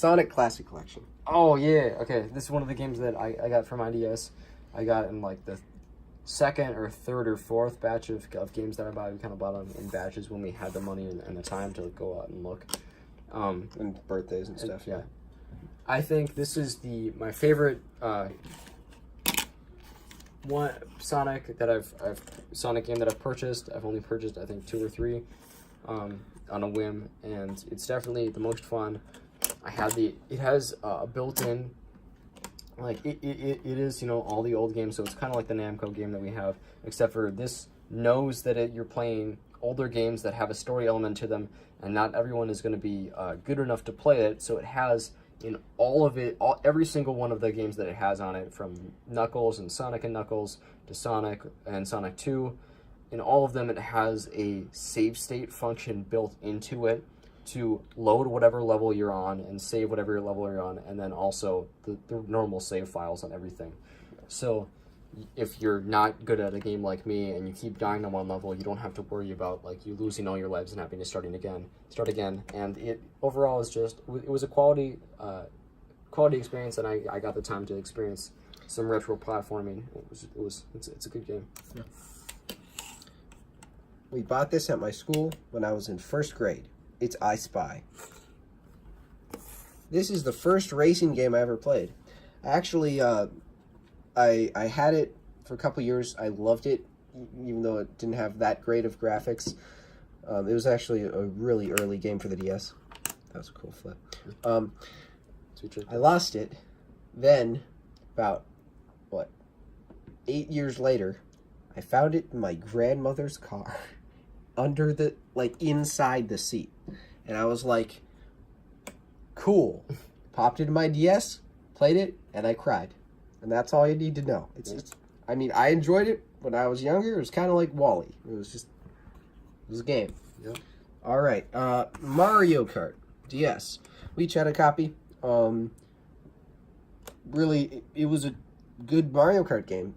Sonic Classic Collection. Oh, yeah. Okay, this is one of the games that I got for my DS. I got in, like, the second or third or fourth batch of games that I bought. We kind of bought them in batches when we had the money and the time to go out and look. And birthdays and stuff. Yeah. I think this is my favorite one Sonic game that I've purchased. I've only purchased, I think, 2 or 3 on a whim, and it's definitely the most fun. It has a built-in, like, it is, all the old games, so it's kind of like the Namco game that we have, except for this knows that you're playing older games that have a story element to them, and not everyone is going to be good enough to play it, so it has in all of it, every single one of the games that it has on it, from Knuckles and Knuckles to Sonic and Sonic 2, in all of them it has a save state function built into it to load whatever level you're on and save whatever level you're on, and then also the normal save files on everything. So if you're not good at a game like me and you keep dying on one level, you don't have to worry about like you losing all your lives and having to start again. And it overall is just, it was a quality experience, and I got the time to experience some retro platforming. It's a good game. Yeah. We bought this at my school when I was in 1st grade. It's I Spy. This is the first racing game I ever played. Actually, I had it for a couple years. I loved it, even though it didn't have that great of graphics. It was actually a really early game for the DS. That was a cool flip. I lost it. Then, about, 8 years later, I found it in my grandmother's car. Inside the seat. And I was like, cool. Popped into my DS, played it, and I cried. And that's all you need to know. I enjoyed it when I was younger. It was kind of like Wall-E. It was a game. Yep. All right. Mario Kart DS. We each had a copy. Really, it was a good Mario Kart game.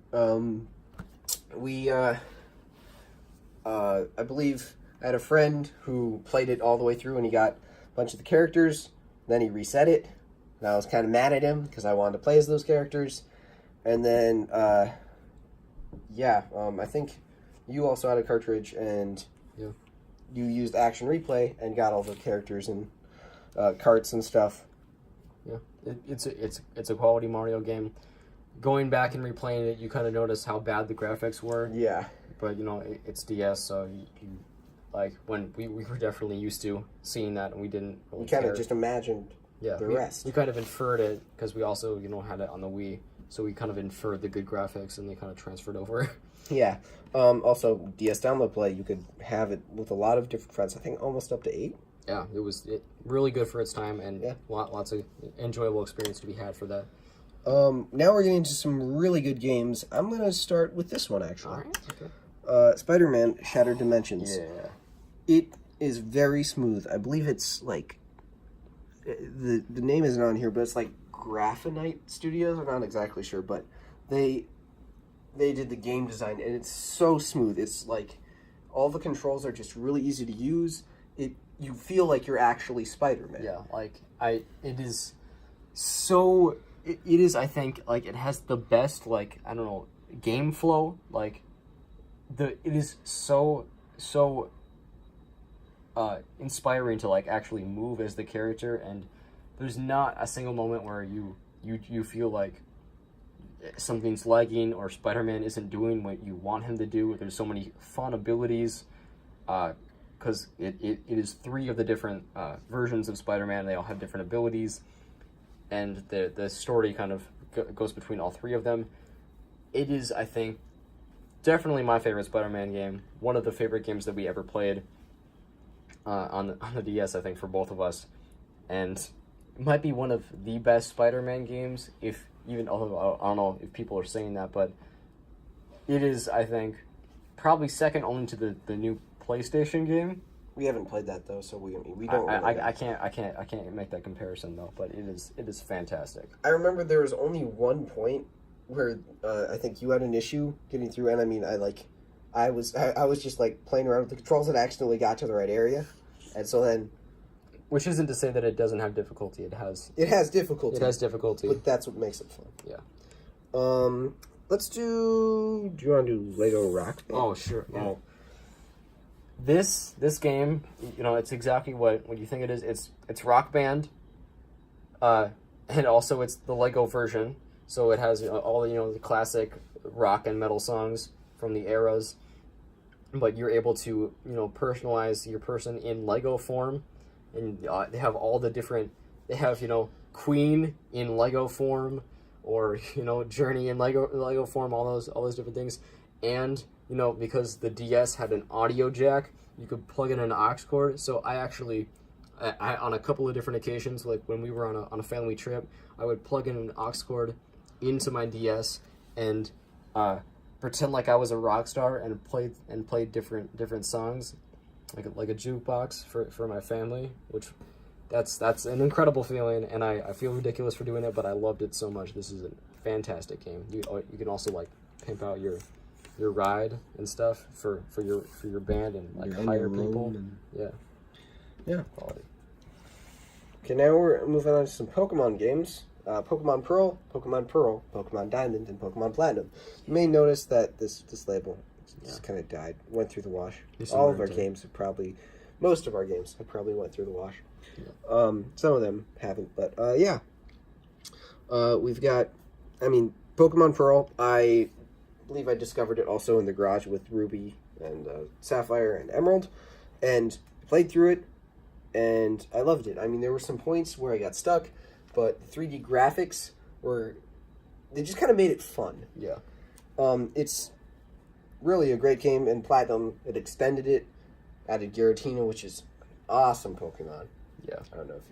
I believe I had a friend who played it all the way through, and he got a bunch of the characters. Then he reset it, and I was kind of mad at him because I wanted to play as those characters. And then, I think you also had a cartridge, and you used Action Replay and got all the characters and carts and stuff. Yeah, it's a quality Mario game. Going back and replaying it, you kind of notice how bad the graphics were. Yeah. But, it's DS, so you like, when we were definitely used to seeing that, and we didn't really care. We kind of just imagined the rest. We kind of inferred it, because we also, had it on the Wii, so we kind of inferred the good graphics, and they kind of transferred over. Yeah. Also, DS Download Play, you could have it with a lot of different friends, I think almost up to 8. Yeah, it was really good for its time, and lots of enjoyable experience to be had for that. Now we're getting into some really good games. I'm going to start with this one, actually. All right, okay. Spider-Man Shattered Dimensions. Yeah. It is very smooth. I believe it's like, the name isn't on here, but it's like Graphenite Studios. I'm not exactly sure, but they did the game design, and it's so smooth. It's like all the controls are just really easy to use. You feel like you're actually Spider-Man. Yeah, it is so. It is, I think, like, it has the best, like, I don't know, game flow. Like, it is so inspiring to, like, actually move as the character, and there's not a single moment where you feel like something's lagging or Spider-Man isn't doing what you want him to do. There's so many fun abilities, because it is 3 of the different versions of Spider-Man. They all have different abilities, and the story kind of goes between all 3 of them. It is, I think, definitely my favorite Spider-Man game. One of the favorite games that we ever played on the DS, I think, for both of us. And it might be one of the best Spider-Man games, although I don't know if people are saying that, but it is, I think, probably second only to the new PlayStation game. We haven't played that though, so we don't. I can't make that comparison though, but it is fantastic. I remember there was only one point where I think you had an issue getting through, and I was just like playing around with the controls and accidentally got to the right area, and so then Which isn't to say that it doesn't have difficulty. It has. It has difficulty. It has difficulty. But that's what makes it fun. Yeah. Let's do. Do you want to do Lego Rock Band? Oh, sure. Yeah. Oh. This game, it's exactly what you think it is. It's Rock Band, and also it's the Lego version. So it has all the classic rock and metal songs from the eras, but you're able to personalize your person in Lego form, and they have all the different. They have Queen in Lego form, or Journey in Lego form. All those different things, and because the DS had an audio jack, you could plug in an aux cord. So I actually, on a couple of different occasions, like when we were on a family trip, I would plug in an aux cord into my DS and pretend like I was a rock star and played different songs, like a jukebox for my family, which that's an incredible feeling, and I feel ridiculous for doing it, but I loved it so much. This is a fantastic game. You can also pimp out your ride and stuff for your band and hire people. Yeah. Quality. Okay, now we're moving on to some Pokemon games. Pokemon Pearl, Pokemon Diamond, and Pokemon Platinum. You may notice that this label just kind of died, went through the wash. All of our games have probably, most of our games have probably went through the wash. Yeah. Some of them haven't, but yeah. We've got, Pokemon Pearl. I believe I discovered it also in the garage with Ruby and Sapphire and Emerald, and played through it, and I loved it. There were some points where I got stuck, but the 3D graphics they just kind of made it fun. Yeah. It's really a great game, and Platinum, it extended it, added Giratina, which is awesome Pokemon. Yeah. I don't know if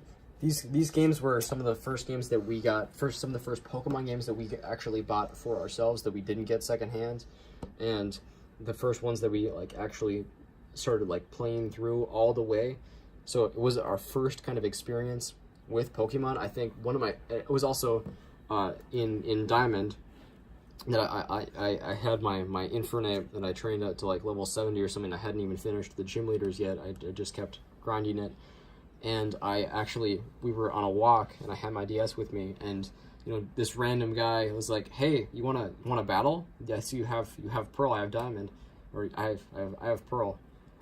these games were some of the first games that we got, some of the first Pokemon games that we actually bought for ourselves that we didn't get secondhand, and the first ones that we actually started playing through all the way. So it was our first kind of experience with Pokemon. I think it was also in Diamond that I had my Infernape that I trained up to level 70 or something. I hadn't even finished the gym leaders yet. I just kept grinding it. And we were on a walk, and I had my DS with me, and this random guy was like, "Hey, you wanna battle? Yeah, I see you have Pearl, I have Diamond, or I have Pearl,"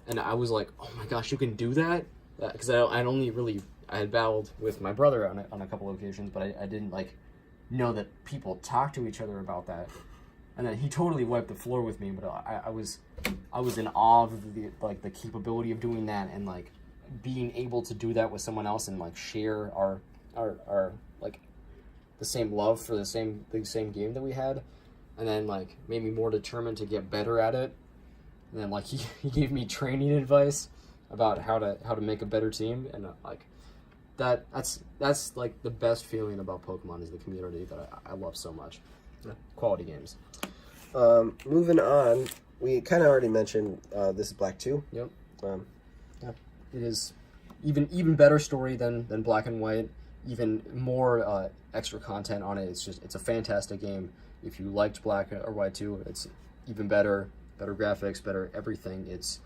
and I was like, "Oh my gosh, you can do that?" Because I had battled with my brother on a couple of occasions, but I didn't know that people talk to each other about that. And then he totally wiped the floor with me, but I was in awe of the capability of doing that, and being able to do that with someone else and share our the same love for the same game that we had, and then made me more determined to get better at it. And then he gave me training advice about how to make a better team, and that's the best feeling about Pokemon is the community that I love so much. Yeah. Quality games. Moving on, we kind of already mentioned this is Black 2. Yep. Yeah. It is even better story than Black and White. Even more extra content on it. It's a fantastic game. If you liked Black or White 2, it's even better graphics, better everything. It's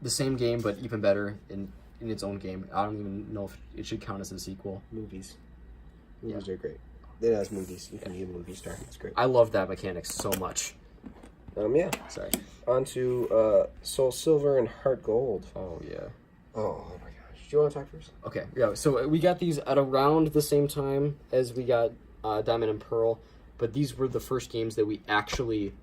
the same game, but even better in its own game. I don't even know if it should count as a sequel. Movies are great. It has movies. You can be a movie star. It's great. I love that mechanic so much. Yeah. Sorry. On to Soul Silver and Heart Gold. Oh, yeah. Oh my gosh. Do you want to talk first? Okay, yeah. So we got these at around the same time as we got Diamond and Pearl, but these were the first games that we actually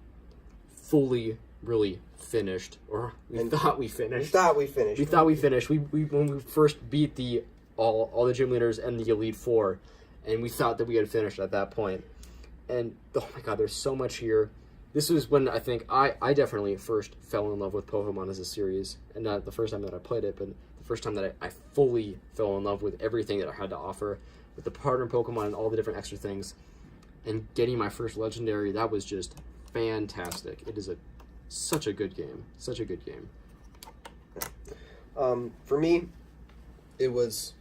fully, really finished, or we thought we finished. We thought we finished. We when we first beat all the gym leaders and the Elite Four, and we thought that we had finished at that point. And oh my god, there's so much here. This was when I think I definitely first fell in love with Pokemon as a series, and not the first time that I played it, but the first time that I fully fell in love with everything that I had to offer, with the partner Pokemon and all the different extra things, and getting my first legendary. That was just fantastic. It is such a good game. Such a good game. For me, it was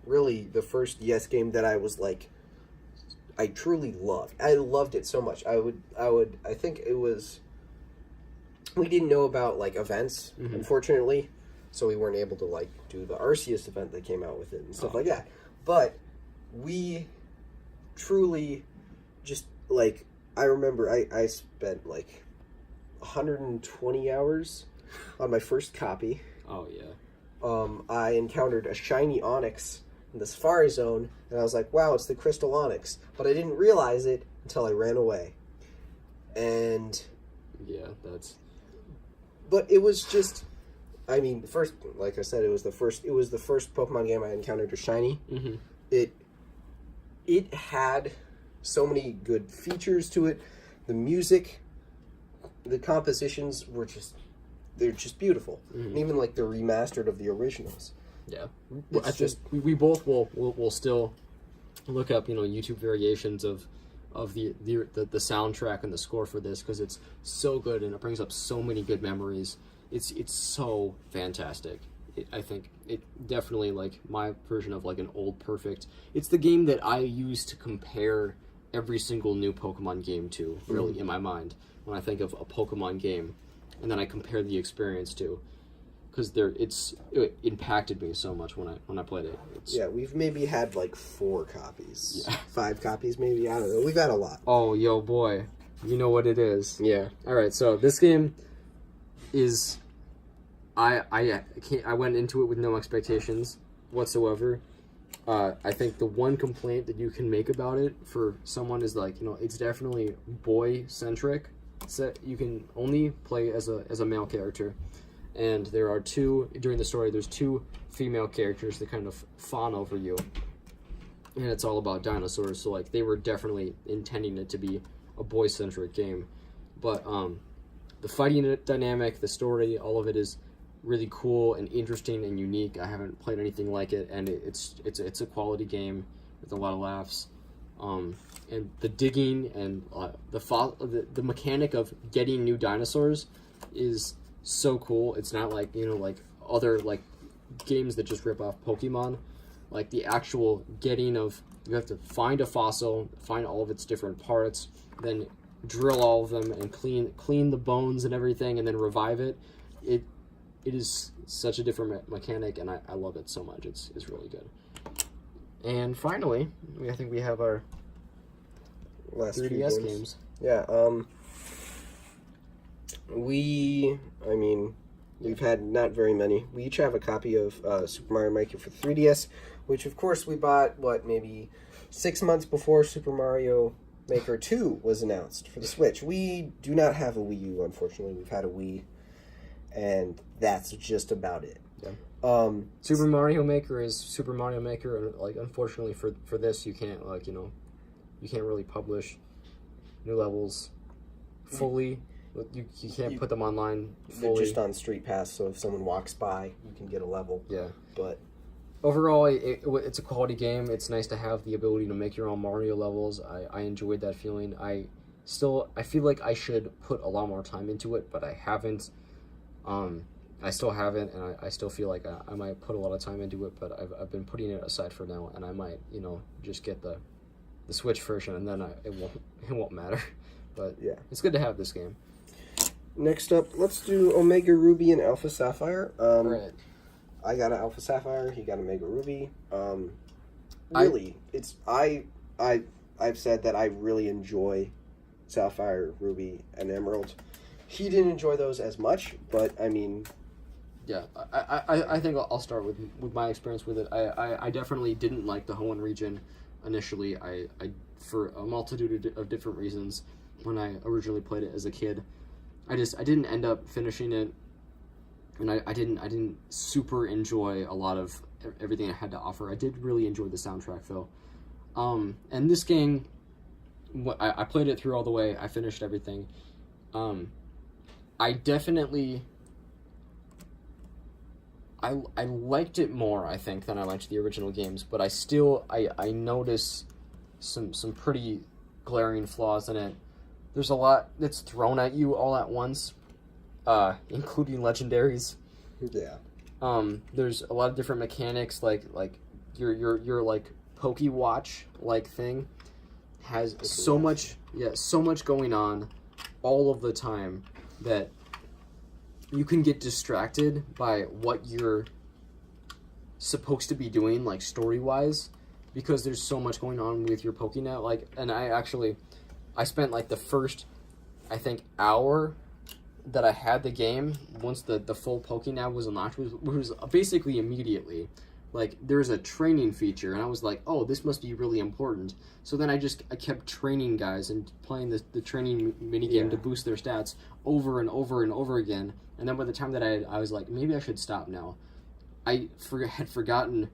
really the first DS game that I was I truly loved. I loved it so much. I think it was, we didn't know about events, unfortunately. so we weren't able to like do the Arceus event that came out with it and stuff like that. But we truly just like, I remember I spent like 120 hours on my first copy. Oh yeah. I encountered a shiny Onyx in the Safari Zone, and I was like, wow, it's the Crystal Onyx. But I didn't realize it until I ran away. And... yeah, that's... But it was just... I mean, first, like I said, it was the first Pokemon game I encountered a shiny. Mm-hmm. It had so many good features to it. The music, the compositions were just... they're just beautiful. Mm-hmm. And even like the remastered of the originals. Yeah, It's just we both will still look up YouTube variations of the soundtrack and the score for this, because it's so good and it brings up so many good memories. It's so fantastic. I think it definitely, like, my version of like an old perfect. It's the game that I use to compare every single new Pokemon game to, really, in my mind, when I think of a Pokemon game, and then I compare the experience to. Because it impacted me so much when I played it. Yeah, we've maybe had like 4 copies. Yeah. 5 copies maybe, I don't know. We've had a lot. Oh, yo, boy. You know what it is. Yeah. Alright, so this game is... I went into it with no expectations whatsoever. I think the one complaint that you can make about it for someone is, like, it's definitely boy-centric. So you can only play as a male character. And there are during the story, there's 2 female characters that kind of fawn over you. And it's all about dinosaurs, so, like, they were definitely intending it to be a boy-centric game. But, the fighting dynamic, the story, all of it is really cool and interesting and unique. I haven't played anything like it, and it's a quality game with a lot of laughs. And the digging and the mechanic of getting new dinosaurs is so cool. It's not like like other like games that just rip off Pokemon. Like the actual getting of, you have to find a fossil, find all of its different parts, then drill all of them and clean the bones and everything, and then revive it. It is such a different mechanic, and I love it so much. It's really good. And finally, I think we have our Last 3DS games. Yeah. We've had not very many. We each have a copy of Super Mario Maker for the 3DS, which of course we bought, maybe 6 months before Super Mario Maker 2 was announced for the Switch. We do not have a Wii U, unfortunately. We've had a Wii, and that's just about it. Yeah. Super Mario Maker is Super Mario Maker, and like unfortunately for this, you can't you can't really publish new levels fully. You can't put them online fully. They're just on Street Pass, so if someone walks by, you can get a level. Yeah. But overall, it's a quality game. It's nice to have the ability to make your own Mario levels. I enjoyed that feeling. I feel like I should put a lot more time into it, but I haven't. I still haven't, and I still feel like I might put a lot of time into it, but I've been putting it aside for now, and I might just get the Switch version, and then it won't matter. But yeah, it's good to have this game. Next up, let's do Omega Ruby and Alpha Sapphire. Right. I got an Alpha Sapphire. He got Omega Ruby. I've said that I really enjoy Sapphire, Ruby, and Emerald. He didn't enjoy those as much, but I mean, yeah, I think I'll start with my experience with it. I definitely didn't like the Hoenn region initially. I for a multitude of different reasons when I originally played it as a kid. I didn't end up finishing it, and I didn't super enjoy a lot of everything it had to offer. I did really enjoy the soundtrack though. And this game, I played it through all the way. I finished everything. I definitely I liked it more, I think, than I liked the original games, but I notice some pretty glaring flaws in it. There's a lot that's thrown at you all at once, including legendaries. Yeah. There's a lot of different mechanics, like your like Pokewatch like thing has so much going on all of the time that you can get distracted by what you're supposed to be doing, like story-wise, because there's so much going on with your Pokénet. Like, and I spent like the first, I think, hour that I had the game, once the full Pokénav was unlocked, was basically immediately. Like, there's a training feature, and I was like, oh, this must be really important. So then I kept training guys and playing the training minigame to boost their stats over and over and over again. And then by the time that I was like, maybe I should stop now, I had forgotten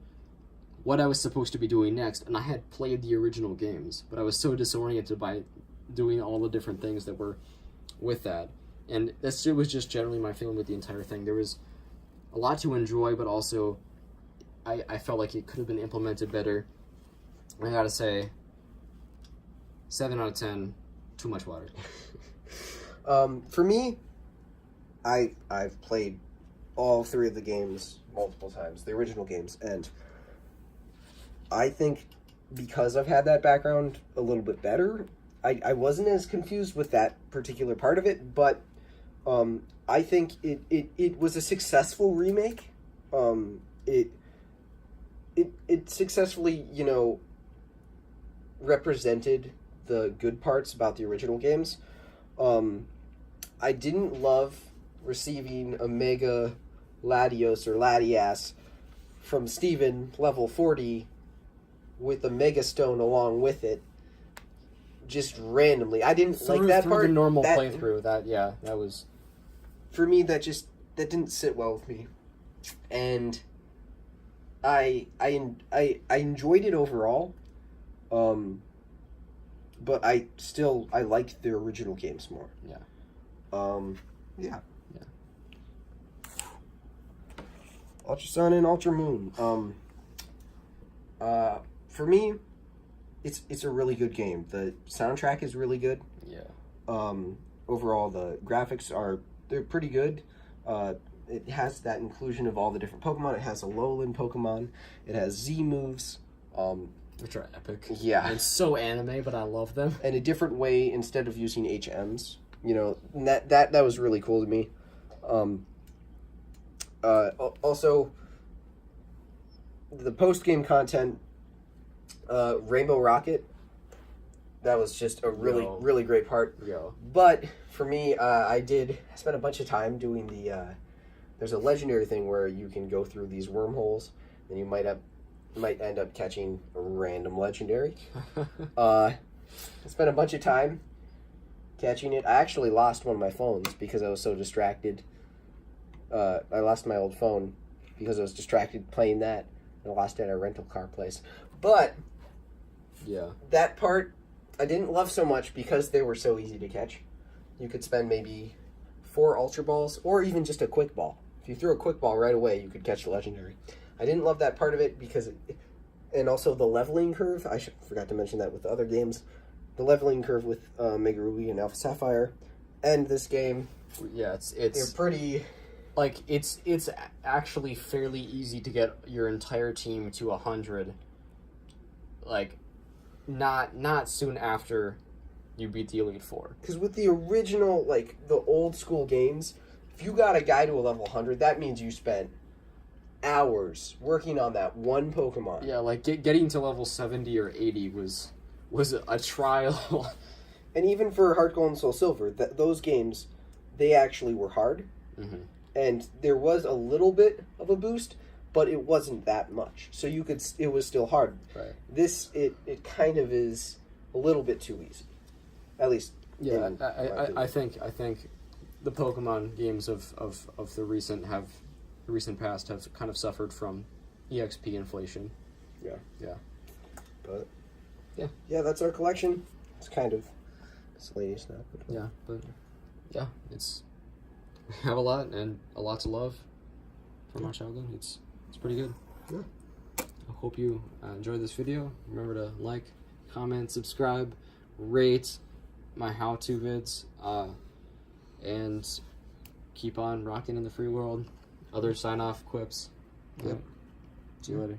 what I was supposed to be doing next, and I had played the original games, but I was so disoriented by doing all the different things that were with that. And it was just generally my feeling with the entire thing. There was a lot to enjoy, but also I felt like it could have been implemented better. I gotta say, 7 out of 10, too much water. For me, I've played all 3 of the games multiple times, the original games, and I think because I've had that background a little bit better, I wasn't as confused with that particular part of it, but I think it was a successful remake. It successfully, represented the good parts about the original games. I didn't love receiving a Mega Latios or Latias from Steven, level 40, with a Mega Stone along with it, just randomly. I didn't like that part. The normal playthrough, that was... For me, that didn't sit well with me. And I enjoyed it overall, but I liked the original games more. Yeah. Ultra Sun and Ultra Moon. For me, it's a really good game. The soundtrack is really good. Yeah. Overall, the graphics they're pretty good. It has that inclusion of all the different Pokemon. It has a Alolan Pokemon. It has Z moves. Which are epic. Yeah. And so anime, but I love them. And a different way instead of using HMs. That was really cool to me. Also, the post-game content, Rainbow Rocket, that was just a really great part. Yo. But for me, I spent a bunch of time doing there's a legendary thing where you can go through these wormholes, and you might end up catching a random legendary. I spent a bunch of time catching it. I actually lost one of my phones because I was so distracted. I lost my old phone because I was distracted playing that. I lost it at a rental car place. But yeah, that part I didn't love so much because they were so easy to catch. You could spend maybe 4 Ultra Balls or even just a Quick Ball. If you threw a Quick Ball right away, you could catch the legendary. I didn't love that part of it because and also the leveling curve. I forgot to mention that with the other games. The leveling curve with Mega Ruby and Alpha Sapphire and this game. Yeah, they're pretty... Like, it's actually fairly easy to get your entire team to 100. Like, not soon after you beat the Elite Four. Because with the original, like, the old school games, if you got a guy to a level 100, that means you spent hours working on that one Pokemon. Yeah, like, getting to level 70 or 80 was a trial. And even for Heart Gold and Soul Silver, those games, they actually were hard. Mm-hmm. And there was a little bit of a boost, but it wasn't that much. So it was still hard. Right. This, it kind of is a little bit too easy. At least. Yeah, I think the Pokemon games of the recent past have kind of suffered from EXP inflation. Yeah. But yeah, that's our collection. It's kind of slaty stuff. We have a lot and a lot to love from our childhood. It's pretty good. Yeah. I hope you enjoyed this video. Remember to like, comment, subscribe, rate my how-to vids, and keep on rocking in the free world. Other sign-off quips. Yep. See you later.